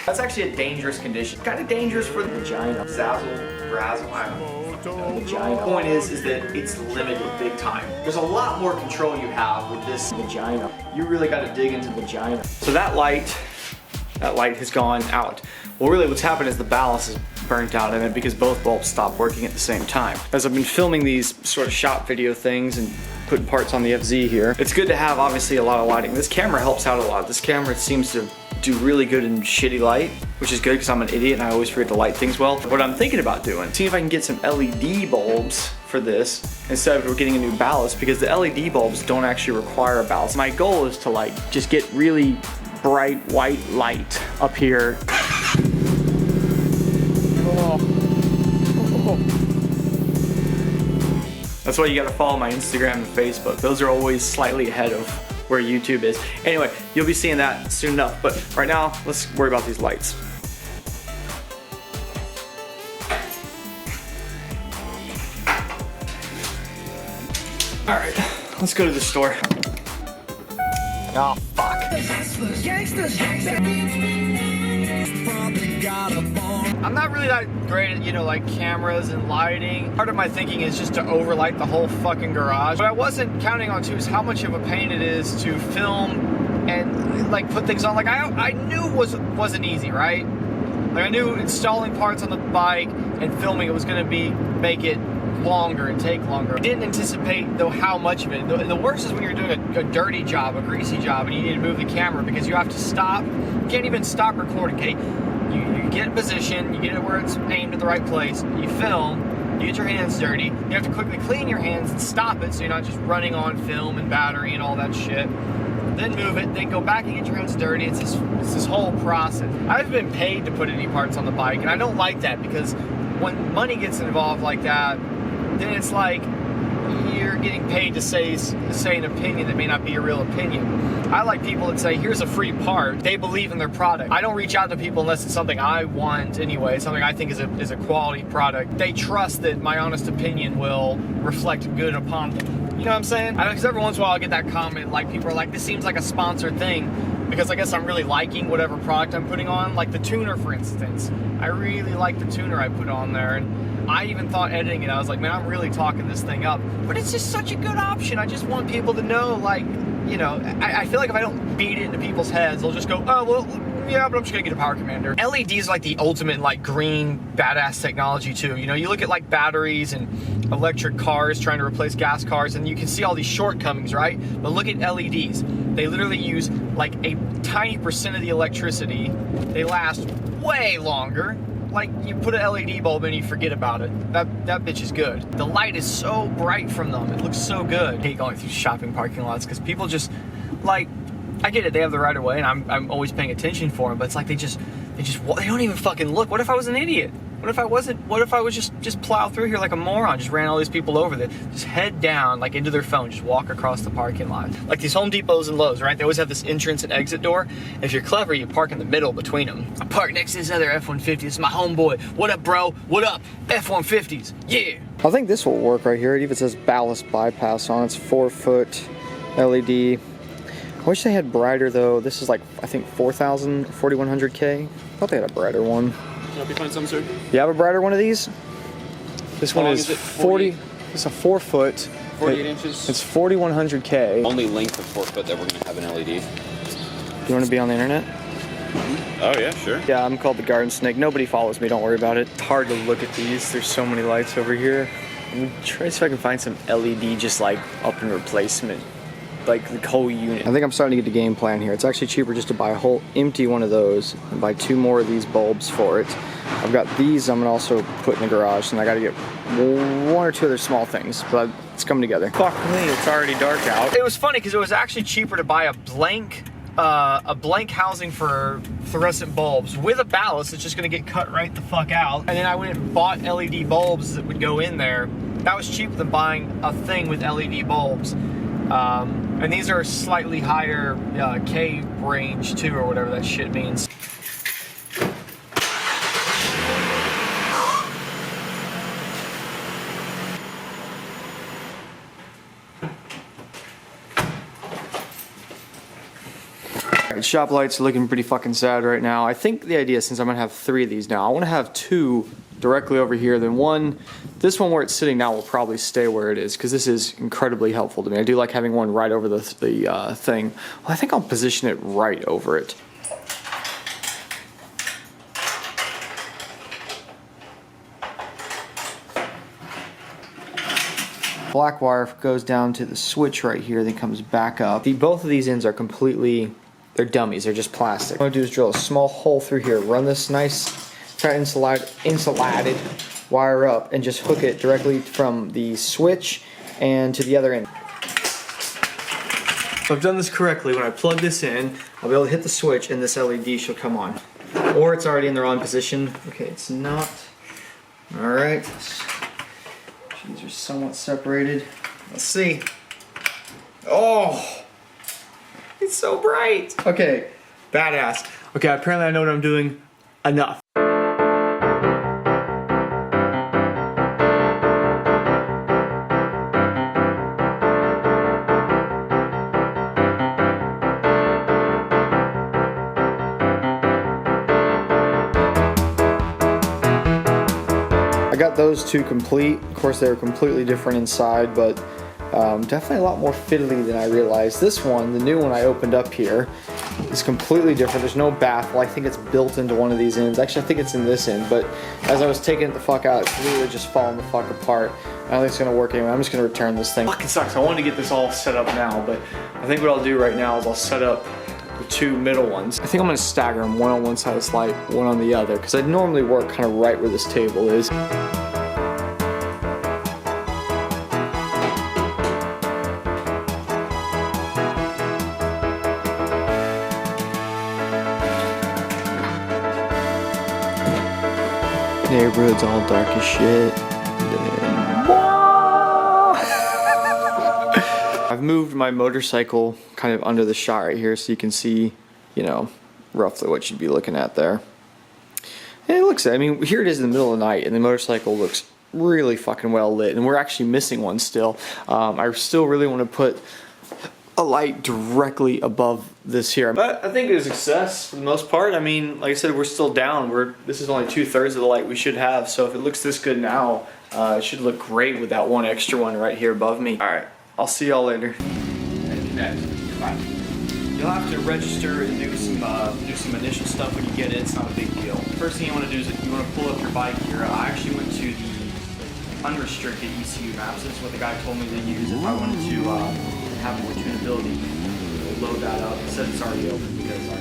That's actually a dangerous condition. Kind of dangerous for the vagina. Zazzle, razzle, I don't know. Vagina. The point is that it's limited big time. There's a lot more control you have with this vagina. You really got to dig into the vagina. So that light has gone out. Well, really what's happened is the ballast is burnt out in it because both bulbs stopped working at the same time. As I've been filming these sort of shop video things and putting parts on the FZ here, it's good to have obviously a lot of lighting. This camera helps out a lot. This camera seems to do really good in shitty light, which is good because I'm an idiot and I always forget to light things well. What I'm thinking about doing, seeing if I can get some LED bulbs for this instead of getting a new ballast, because the LED bulbs don't actually require a ballast. My goal is to like just get really bright white light up here. That's why you gotta follow my Instagram and Facebook. Those are always slightly ahead of where YouTube is. Anyway, you'll be seeing that soon enough, but right now, let's worry about these lights. All right, let's go to the store. Oh, fuck. I'm not really that great at, you know, like cameras and lighting. Part of my thinking is just to overlight the whole fucking garage. What I wasn't counting on too is how much of a pain it is to film and like put things on. Like I knew it wasn't easy, right? Like I knew installing parts on the bike and filming it was gonna make it longer and take longer. I didn't anticipate though how much of it. The worst is when you're doing a dirty job, a greasy job, and you need to move the camera because you have to stop. You can't even stop recording, okay? You get in position, you get it where it's aimed at the right place, you film, you get your hands dirty, you have to quickly clean your hands and stop it so you're not just running on film and battery and all that shit. Then move it, then go back and get your hands dirty. It's this whole process. I've been paid to put any parts on the bike, and I don't like that because when money gets involved like that, then it's like you're getting paid to say an opinion that may not be a real opinion. I like people that say, here's a free part. They believe in their product. I don't reach out to people unless it's something I want anyway, something I think is a quality product. They trust that my honest opinion will reflect good upon them. You know what I'm saying? Because every once in a while I get that comment, like people are like, this seems like a sponsored thing, because I guess I'm really liking whatever product I'm putting on. Like the tuner, for instance. I really like the tuner I put on there, and I even thought editing it, I was like, man, I'm really talking this thing up. But it's just such a good option. I just want people to know, like, you know, I feel like if I don't beat it into people's heads, they'll just go, oh, well, yeah, but I'm just gonna get a power commander. LEDs like the ultimate, like, green badass technology too. You know, you look at like batteries and electric cars trying to replace gas cars, and you can see all these shortcomings, right? But look at LEDs. They literally use like a tiny % of the electricity. They last way longer. Like, you put an LED bulb in, you forget about it. That bitch is good. The light is so bright from them. It looks so good. I hate going through shopping parking lots because people just, like, I get it, they have the right of way, and I'm always paying attention for them, but it's like they don't even fucking look. What if I was an idiot? What if I wasn't? What if I was just plow through here like a moron, just ran all these people over that just head down, like into their phone, just walk across the parking lot. Like these Home Depots and Lowe's, right? They always have this entrance and exit door. If you're clever, you park in the middle between them. I park next to this other F-150. This is my homeboy. What up, bro? What up? F-150s. Yeah. I think this will work right here. It even says ballast bypass on it. It's 4-foot LED. I wish they had brighter though. This is like, I think 4,000, 4,100K. I thought they had a brighter one. Help you find some, sir? You have a brighter one of these? This one is 40. It's a 4-foot. 48 inches. It's 4,100K. Only length of 4 foot that we're gonna have an LED. You want to be on the internet? Oh yeah, sure. Yeah, I'm called the Garden Snake. Nobody follows me. Don't worry about it. It's hard to look at these. There's so many lights over here. Let me try to see if I can find some LED just like up in replacement. Like the whole unit. I think I'm starting to get the game plan here. It's actually cheaper just to buy a whole empty one of those and buy 2 more of these bulbs for it. I've got these I'm gonna also put in the garage, and I gotta get 1 or 2 other small things, but it's coming together. Fuck me, it's already dark out. It was funny because it was actually cheaper to buy a blank housing for fluorescent bulbs with a ballast that's just gonna get cut right the fuck out. And then I went and bought LED bulbs that would go in there. That was cheaper than buying a thing with LED bulbs. And these are slightly higher K range too, or whatever that shit means. Shop lights are looking pretty fucking sad right now. I think the idea, since I'm gonna have 3 of these now, I wanna have 2 directly over here, then one, this one where it's sitting now will probably stay where it is, because this is incredibly helpful to me. I do like having one right over the thing. Well, I think I'll position it right over it. Black wire goes down to the switch right here, then comes back up. Both of these ends are completely, they're dummies, they're just plastic. What I'm gonna do is drill a small hole through here, run this nice insulated wire up, and just hook it directly from the switch and to the other end. If I've done this correctly, when I plug this in, I'll be able to hit the switch and this LED shall come on. Or it's already in the wrong position. Okay, it's not. Alright. These are somewhat separated. Let's see. Oh! It's so bright! Okay, badass. Okay, apparently I know what I'm doing. Enough. I got those 2 complete. Of course, they were completely different inside, but definitely a lot more fiddly than I realized. This one, the new one I opened up here, is completely different. There's no baffle. I think it's built into one of these ends. Actually, I think it's in this end, but as I was taking it the fuck out, it's literally just falling the fuck apart. I don't think it's gonna work anyway. I'm just gonna return this thing. Fucking sucks. I wanted to get this all set up now, but I think what I'll do right now is I'll set up the 2 middle ones. I think I'm gonna stagger them, one on one side of this light, one on the other, because I normally work kind of right where this table is. Neighborhood's all dark as shit. I've moved my motorcycle kind of under the shot right here so you can see, you know, roughly what you'd be looking at there. And it looks, I mean, here it is in the middle of the night and the motorcycle looks really fucking well lit, and we're actually missing one still. I still really want to put a light directly above this here. But I think it was a success for the most part. I mean, like I said, we're still down. This is only 2/3 of the light we should have, so if it looks this good now, it should look great with that one extra one right here above me. Alright, I'll see y'all later. Bye. You'll have to register and do some initial stuff when you get it. It's not a big deal. First thing you want to do is you want to pull up your bike here. I actually went to the unrestricted ECU maps. That's what the guy told me to use if I wanted to have more tunability. We'll load that up. It says it's already open because I